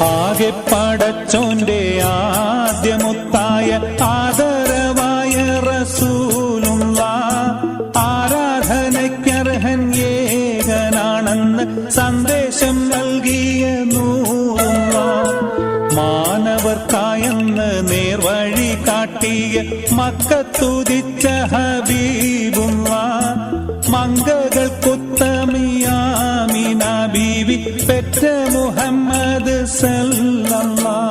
ആകെ പടച്ചോന്റെ ആദ്യമുത്തായ ആദരവായ റസൂലുള്ള ആരാധനയ്ക്കർഹൻ ഏകനാണെന്ന് സന്ദേശം നൽകിയ നൂറുള്ള മാനവർക്കായെന്ന് നേർവഴി കാട്ടിയ മക്കത്തുദിച്ച ഹബീബുള്ള മംഗകൾക്കുത്തമിയാമിന ബീവി പെറ്റ മുഹമ്മദ് സല്ലല്ലാഹു